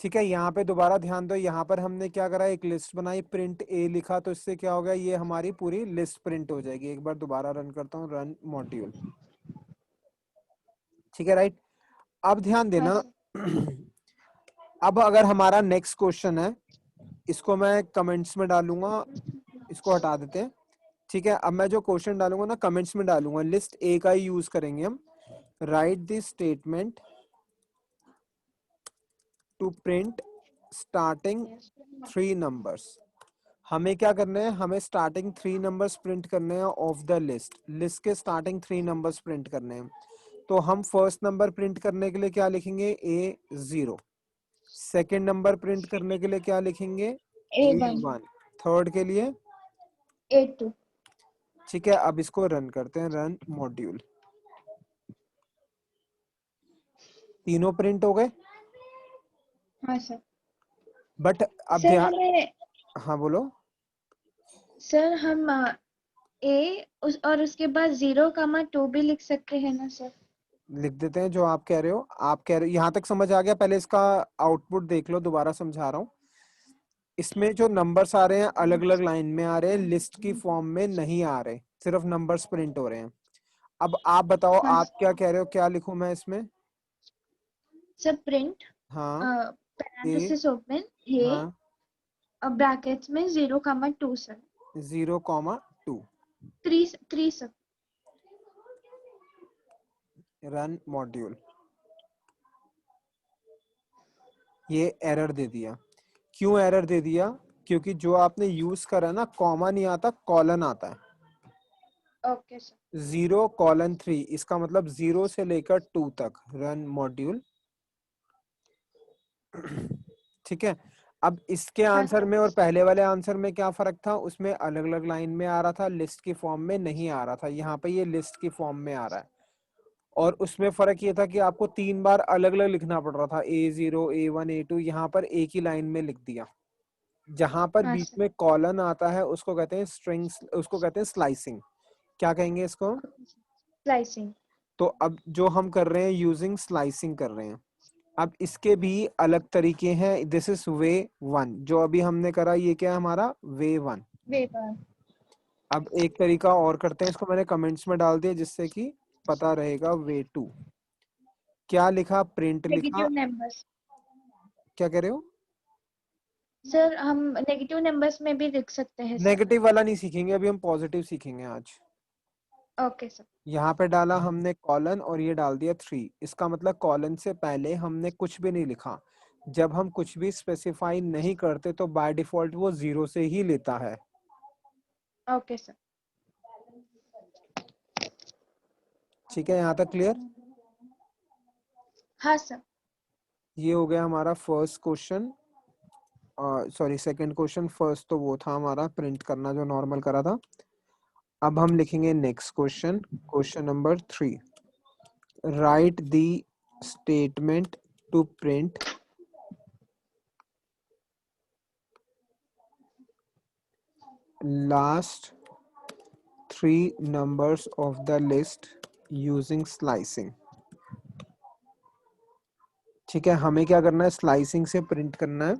ठीक है, यहाँ पे दोबारा ध्यान दो, यहाँ पर हमने क्या करा, एक लिस्ट बनाई, प्रिंट ए लिखा, तो इससे क्या होगा, ये हमारी पूरी लिस्ट प्रिंट हो जाएगी। एक बार दोबारा रन करता हूँ, रन मॉड्यूल। ठीक है, राइट। अब ध्यान हाँ देना सर। अब अगर हमारा नेक्स्ट क्वेश्चन है, इसको मैं कमेंट्स में डालूंगा, इसको हटा देते हैं। ठीक है, अब मैं जो क्वेश्चन डालूंगा ना कमेंट्स में डालूंगा, लिस्ट ए का ही यूज करेंगे हम। Write this statement to print starting 3 numbers. हमें क्या करना है, हमें स्टार्टिंग 3 नंबर्स प्रिंट करने हैं ऑफ द लिस्ट, लिस्ट के स्टार्टिंग 3 नंबर्स प्रिंट करने हैं। तो हम फर्स्ट नंबर प्रिंट करने के लिए क्या लिखेंगे, A0। सेकेंड नंबर प्रिंट करने के लिए क्या लिखेंगे, A1 A1। थर्ड के लिए, A2। ठीक है। अब इसको रन करते हैं, रन मॉड्यूल। तीनों प्रिंट हो गए, हाँ सर। बट अब सर ध्यान, हमें, हाँ बोलो। सर हम और उसके बाद 0,2 भी लिख सकते हैं ना सर? लिख देते हैं जो आप कह रहे हो। आप कह रहे हो यहाँ तक समझ आ गया, पहले इसका आउटपुट देख लो, दोबारा समझा रहा हूँ। इसमें जो नंबर्स आ रहे हैं अलग अलग लाइन में आ रहे हैं, लिस्ट की फॉर्म में नहीं आ रहे, सिर्फ नंबर्स प्रिंट हो रहे हैं। अब आप बताओ, हाँ आप क्या कह रहे हो, क्या लिखूं मैं इसमें। सर। प्रिंट हाँ, ए, पैरेंथेसिस ओपन ये हाँ, ब्रैकेट्स में 0,2 सर। 0,2। 3 सर। Run module. ये एरर दे दिया। क्यों एरर दे दिया, क्योंकि जो आपने यूज करा ना, कॉमा नहीं आता, कॉलन आता है। Okay sir. 0:3, इसका मतलब 0 से लेकर 2 तक। Run module. ठीक है। अब इसके हाँ आंसर सर। में और पहले वाले आंसर में क्या फर्क था, उसमें अलग अलग लाइन में आ रहा था, लिस्ट की फॉर्म में नहीं आ रहा था। यहाँ पे ये लिस्ट की फॉर्म में आ रहा है। और उसमें फर्क ये था कि आपको 3 बार अलग अलग लिखना पड़ रहा था, A0 A1 A2, यहाँ पर एक ही लाइन में लिख दिया। जहां पर हाँ बीच सर। में कॉलन आता है उसको कहते हैं स्ट्रिंग्स, उसको कहते हैं स्लाइसिंग। क्या कहेंगे इसको। स्लाइसिंग। तो अब जो हम कर रहे हैं, यूजिंग स्लाइसिंग कर रहे हैं। अब इसके भी अलग तरीके हैं, दिस इज वे 1, जो अभी हमने करा, ये क्या है हमारा, वे 1। वेपर। अब एक तरीका और करते हैं, इसको मैंने कमेंट्स में डाल दिया जिससे कि पता रहेगा, वे 2। क्या लिखा, प्रिंट लिखा। Negative numbers. क्या कह रहे हो। सर हम नेगेटिव नंबर्स में भी लिख सकते हैं सर? नेगेटिव वाला नहीं सीखेंगे अभी, हम पॉजिटिव सीखेंगे आज। Okay sir. यहाँ पे डाला हमने कॉलन और ये डाल दिया 3, इसका मतलब कॉलन से पहले हमने कुछ भी नहीं लिखा। जब हम कुछ भी स्पेसिफाई नहीं करते तो बाय डिफॉल्ट वो 0 से ही लेता है। Okay sir. ठीक है, यहाँ तक क्लियर। हाँ सर। ये हो गया हमारा first question, sorry second question. First तो वो था हमारा प्रिंट करना जो नॉर्मल करा था। अब हम लिखेंगे next question, question number 3। Write the statement to print last 3 numbers of the list using slicing। ठीक है, हमें क्या करना है, स्लाइसिंग से प्रिंट करना है।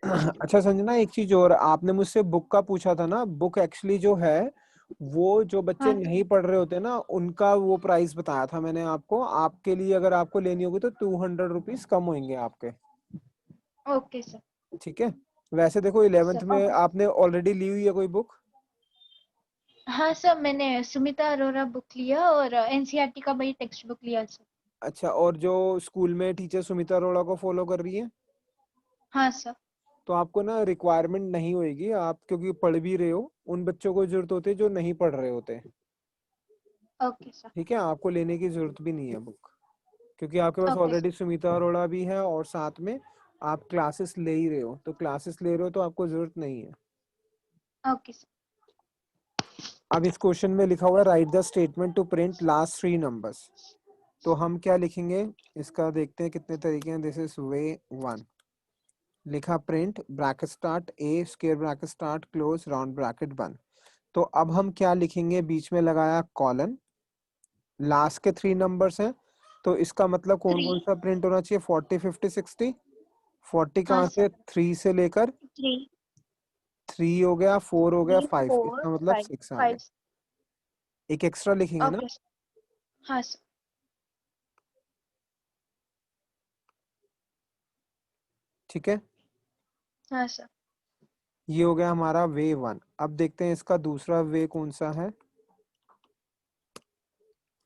अच्छा संजना, एक चीज और, आपने मुझसे बुक का पूछा था ना, बुक एक्चुअली जो है वो जो बच्चे हाँ नहीं पढ़ रहे होते ना, उनका वो प्राइस बताया था मैंने आपको। आपके लिए अगर आपको लेनी होगी तो 200 रुपीज कम होंगे आपके। Okay sir. ठीक है। वैसे देखो 11th सर में ओके। आपने ऑलरेडी ली हुई है कोई बुक। हाँ सर, मैंने सुमिता अरोरा बुक लिया और एनसीईआरटी का वही टेक्स्ट बुक लिया सर। अच्छा, और जो स्कूल में टीचर सुमिता अरोड़ा को फॉलो कर रही है, हाँ सर। तो आपको ना रिक्वायरमेंट नहीं होएगी, आप क्योंकि पढ़ भी रहे हो, उन बच्चों को जरूरत होती है जो नहीं पढ़ रहे होते। Okay sir. ठीक है, आपको लेने की जरूरत भी नहीं है बुक, क्योंकि आपके पास okay already sir. Sumita Arora भी है और साथ में आप क्लासेस ले ही रहे हो, तो क्लासेस ले रहे हो तो आपको जरूरत नहीं है। Okay sir. अब इस क्वेश्चन में लिखा हुआ है write the statement to print last 3 numbers. तो हम क्या लिखेंगे, इसका देखते हैं कितने तरीके हैं। This is way 1। लिखा print bracket start a square bracket start close round bracket बंद। तो अब हम क्या लिखेंगे, बीच में लगाया कॉलन, लास्ट के 3 नंबर्स हैं, तो इसका मतलब कौन 3। कौन सा प्रिंट होना चाहिए, 40 50 60। 40 हाँ कहाँ से? सर 3 से लेकर 3 3 हो गया, 4 हो गया, 3 5, 4 इसका मतलब 5 6 आ गया। 5 एक एक्स्ट्रा लिखेंगे ना? ओके सर हाँ सर ठीक है, हाँ सर ये हो गया हमारा वे 1। अब देखते हैं इसका दूसरा वे कौन सा है।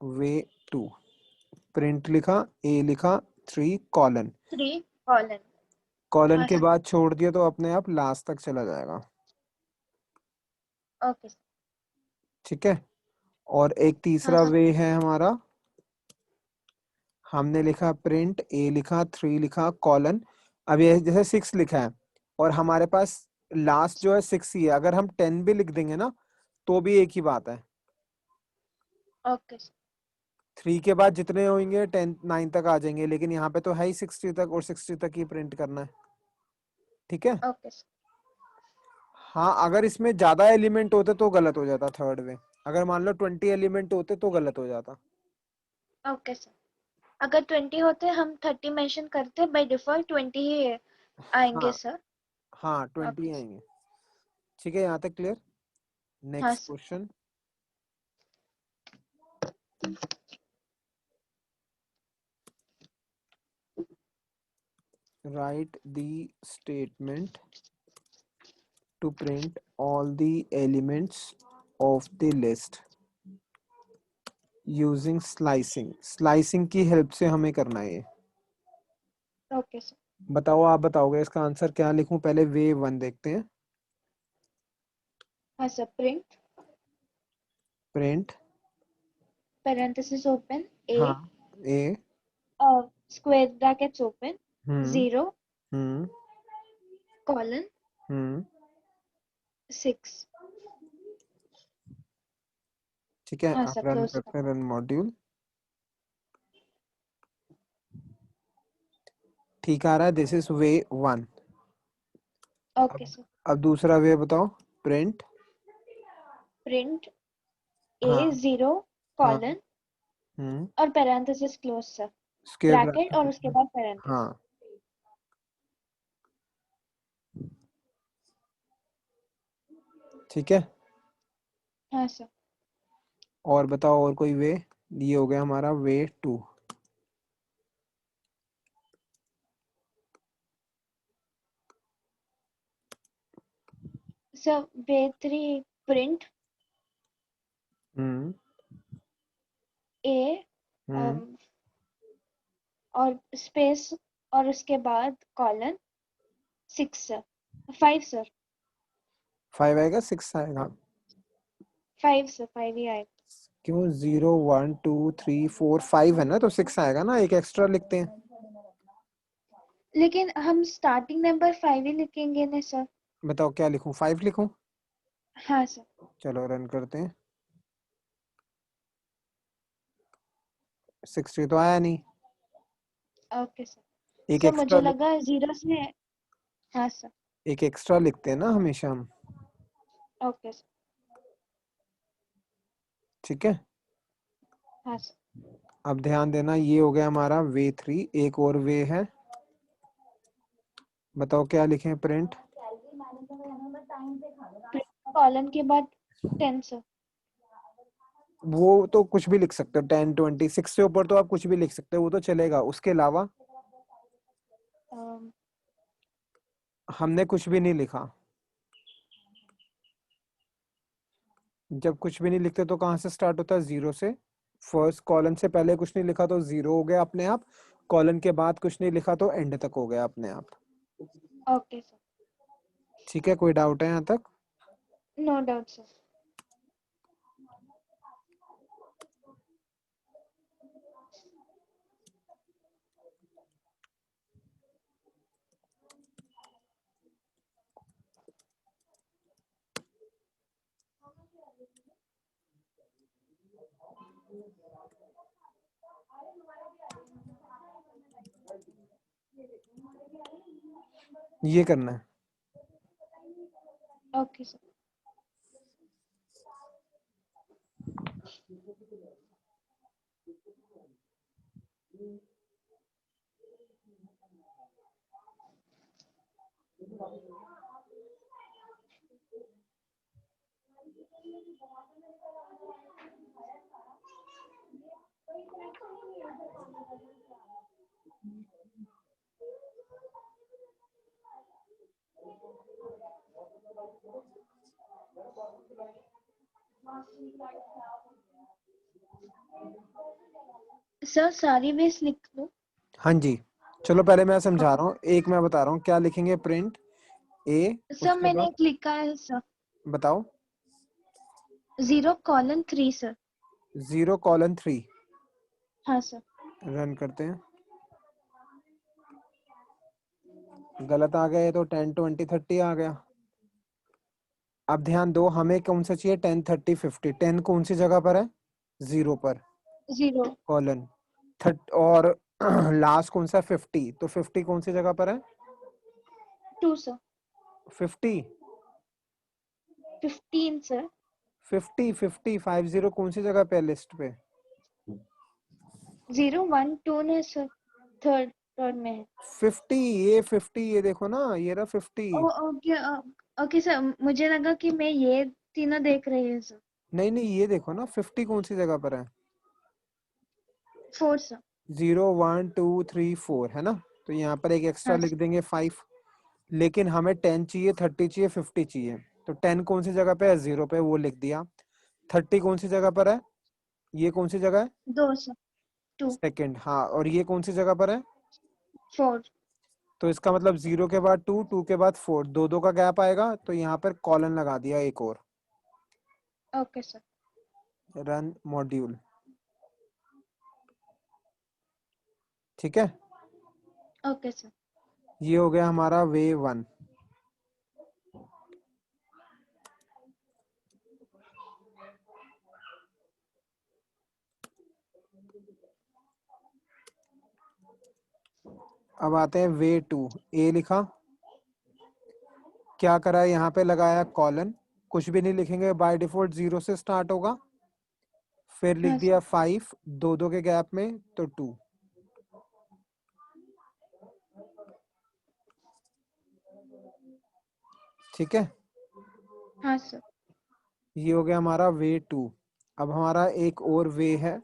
वे 2, प्रिंट लिखा, ए लिखा, 3 कॉलन, 3 कॉलन कॉलन हाँ के सर बाद छोड़ दिया तो अपने आप लास्ट तक चला जाएगा। ओके सर ठीक है, और एक हाँ तीसरा सर वे है हमारा, हमने लिखा प्रिंट, ए लिखा, 3 लिखा, कॉलन। अब ये जैसे 6 लिखा है और हमारे पास लास्ट जो है 6 ही है, अगर हम 10 भी लिख देंगे ना तो भी एक ही बात है। ओके सर 3 के बाद जितने होंगे 10 9 तक आ जाएंगे, लेकिन यहाँ पे तो है ही 60 तक, और 60 तक ही प्रिंट करना है। ठीक है, ओके सर हाँ अगर इसमें ज्यादा एलिमेंट होते तो गलत हो जाता थर्ड वे। अगर मान लो 20 एलिमेंट होते तो गलत हो जाता। ओके सर अगर 20 होते हम 30 मेंशन करते बाय डिफॉल्ट 20 ही आएंगे हाँ सर हाँ 20 ओके सर आएंगे। ठीक है, यहाँ तक क्लियर। हाँ next sir question. Write the statement to print all the elements of the list using slicing। Slicing की हेल्प से हमें करना है ये। ओके सर बताओ, आप बताओगे इसका आंसर क्या लिखूं? पहले वे 1 देखते हैं। हाँ sir print print, parenthesis open a हाँ, ए, square brackets open हम्म 0 हम्म colon हम्म 6 ठीक है, हाँ आप सर रन क्लोज करते हैं रन मॉड्यूल। ठीक आ रहा है, दिस इज वे 1। ओके अब सर अब दूसरा वे बताओ। प्रिंट, प्रिंट a हाँ 0 हाँ colon हम्म और parenthesis close sir square bracket और उसके ब्रैकेट, बाद parenthesis हाँ ठीक है। हाँ सर और बताओ और कोई वे? ये हो गया हमारा वे 2। Sir way 3 print hmm a हम्म और स्पेस और उसके बाद कॉलन 6 सर 5 सर 5 आएगा, 6 आएगा? 5 सर 5 ही आएगा क्यों? 0 1 2 3 4 5 है ना, तो 6 आएगा ना, एक एक्स्ट्रा लिखते हैं। लेकिन हम स्टार्टिंग नंबर 5 ही लिखेंगे ना सर बताओ क्या लिखूं? 5 लिखूं? हाँ सर चलो रन करते हैं। 60 तो आया नहीं, ओके सर एक सर एक्स्ट्रा मुझे लगा 0 से हाँ सर एक एक्स्ट्रा लिखते हैं ना हमेशा हम। ओके सर ठीक है, हाँ सर अब ध्यान देना, ये हो गया हमारा वे 3। एक और वे है, बताओ क्या लिखें? प्रिंट, कॉलन के बाद 10 सर वो तो कुछ भी लिख सकते हो, 10 20, 6 से ऊपर तो आप कुछ भी लिख सकते हो, वो तो चलेगा। उसके अलावा अम, हमने कुछ भी नहीं लिखा। जब कुछ भी नहीं लिखते तो कहाँ से स्टार्ट होता है? 0 से। फर्स्ट कॉलन से पहले कुछ नहीं लिखा तो 0 हो गया अपने आप, कॉलन के बाद कुछ नहीं लिखा तो एंड तक हो गया अपने आप। ओके सर ठीक है, कोई डाउट है यहाँ तक? नो डाउट सर ये करना है। ओके सर सर सारी वेज लिख लो। हाँ जी, चलो पहले मैं समझा रहा हूँ, एक मैं बता रहा हूँ क्या लिखेंगे। प्रिंट ए, सर उसके मैंने बाद एक लिखा है सर, बताओ। 0:3 सर। 0:3। हाँ सर। रन करते हैं। गलत आ गया, तो 10, 20, 30 आ गया। अब ध्यान दो, हमें कौन सा चाहिए? 10, 30, 50। 10 कौन सी जगह पर है? 0 पर, 0। कॉलन। और लास्ट कौन सा? 50, तो 50 कौन सी जगह पर है? 2 सर। 50, 15 सर। 50, 50, 50 कौन सी जगह पे है लिस्ट पे? 0, 1, 2 ने सर, थर्ड में है। 50, ये 50, ये देखो ना, ये रहा 50। ओके ओके सर, मुझे लगा कि मैं ये तीनों देख रही हूँ सर। नहीं नहीं, ये देखो ना, 50 कौन सी जगह पर है? 4 सर। 0, 1, 2, 3, 4 है ना, तो यहाँ पर एक एक्स्ट्रा हाँ लिख सर। देंगे 5। लेकिन हमें 10 चाहिए, 30 चाहिए, 50 चाहिए। तो 10 कौन सी जगह पे है? 0 पे, वो लिख दिया। 30 कौन सी जगह पर है? ये कौन सी जगह है? 2 सर। 2। सेकंड, हाँ। और ये कौन सी जगह पर है? 4। तो इसका मतलब 0 के बाद 2, 2 के बाद 4, दो दो का गैप आएगा, तो यहाँ पर कॉलन लगा दिया एक और। Okay sir. रन मॉड्यूल, ठीक है। Okay sir. ये हो गया हमारा वे 1। अब आते हैं वे 2। ए लिखा, क्या करा है यहाँ पे? लगाया कॉलन। कुछ भी नहीं लिखेंगे, बाय डिफॉल्ट 0 से स्टार्ट होगा। फिर लिख हाँ दिया सर। 5, दो दो के गैप में, तो 2। ठीक है, हाँ सर। ये हो गया हमारा वे 2। अब हमारा एक और वे है,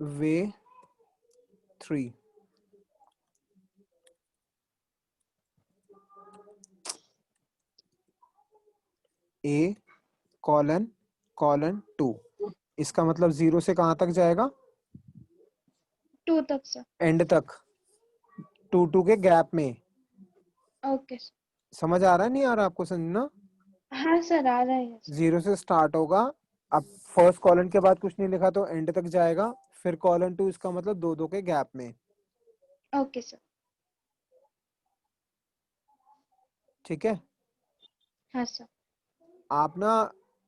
वे 3। ए कॉलन कॉलन 2। इसका मतलब 0 से कहां तक जाएगा? 2 तक सर। एंड तक, 2 2 के गैप में। Okay sir. समझ आ रहा है, नहीं आ रहा आपको समझना? हाँ सर, आ रहा है सर। 0 से स्टार्ट होगा। अब फर्स्ट कॉलन के बाद कुछ नहीं लिखा, तो एंड तक जाएगा। फिर कॉलन 2, इसका मतलब दो दो के गैप में। Okay sir. ठीक है। हाँ सर। आप ना,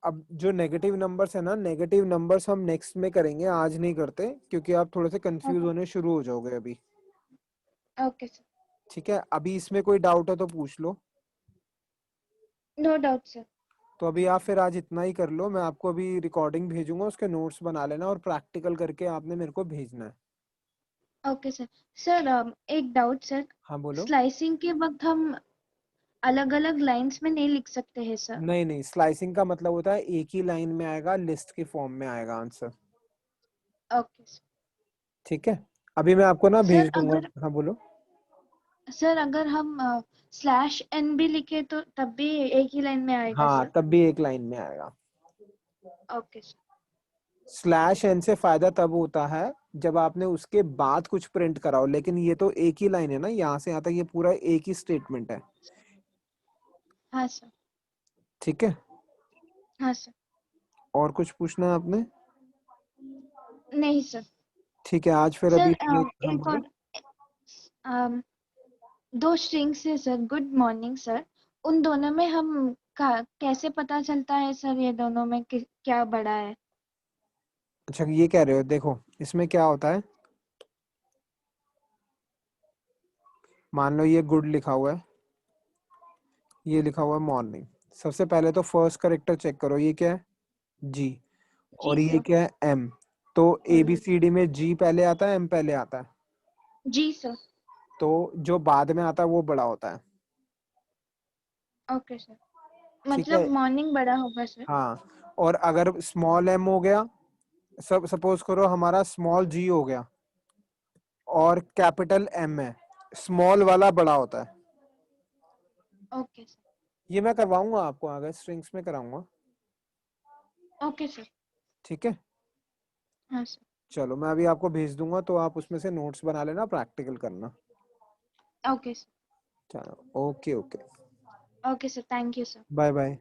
अब जो नेगेटिव नंबर्स है ना, नेगेटिव नंबर्स हम नेक्स्ट में करेंगे, आज नहीं करते, क्योंकि आप थोड़े से कंफ्यूज ओके। होने शुरू हो जाओगे अभी। Okay sir. ठीक है, अभी इसमें कोई डाउट है तो पूछ लो। No doubt sir. तो अभी आप फिर आज इतना ही कर लो, मैं आपको अभी रिकॉर्डिंग भेजूंगा, उसके नोट्स बना लेना और प्रैक्टिकल करके आपने मेरे को भेजना है। Okay sir. सर एक डाउट सर, हाँ बोलो। स्लाइसिंग के वक्त हम अलग अलग लाइंस में नहीं लिख सकते हैं सर? नहीं नहीं, स्लाइसिंग का मतलब होता है एक ही लाइन में आएगा, लिस्ट की फॉर्म में आएगा आंसर। Okay sir. ठीक है, अभी मैं आपको ना सर भेज दूंगा। अगर हाँ बोलो। सर अगर हम /n भी लिखे तो तब भी एक ही लाइन में आएगा हाँ, सर? तब भी एक लाइन में आएगा। Okay sir. स्लैश एन से फायदा तब होता है जब आपने उसके बाद कुछ प्रिंट कराओ, लेकिन ये तो एक ही लाइन है ना, यहाँ से यहाँ तक ये पूरा एक ही स्टेटमेंट है। हाँ सर। ठीक है, हाँ सर। और कुछ पूछना है आपने? नहीं सर। ठीक है, आज फिर अभी सर ये। हाँ एक बोलो। और, अम, 2 स्ट्रिंग्स है सर, गुड मॉर्निंग सर, उन दोनों में हम कैसे पता चलता है सर ये दोनों में क्या बड़ा है? अच्छा, ये कह रहे हो, देखो इसमें क्या होता है। मान लो ये गुड लिखा हुआ है, ये लिखा हुआ है मॉर्निंग। सबसे पहले तो फर्स्ट करेक्टर चेक करो, ये क्या है? जी। जी और ये सर। क्या है? एम। तो ए बी सी डी में जी पहले आता है, एम पहले आता है? जी सर। तो जो बाद में आता है वो बड़ा होता है। ओके सर, ठीक मतलब है, मॉर्निंग बड़ा होगा सर। हाँ। और अगर स्मॉल एम हो गया, सब सपोज करो हमारा स्मॉल जी हो गया और कैपिटल एम है, स्मॉल वाला बड़ा होता है। Okay sir. ये मैं करवाऊंगा आपको, अगर स्ट्रिंग्स में कराऊंगा। Okay sir. ठीक है, हाँ सर। चलो मैं अभी आपको भेज दूंगा, तो आप उसमें से नोट्स बना लेना, प्रैक्टिकल करना। Okay sir. चलो, okay okay, okay sir, thank you sir. Bye bye.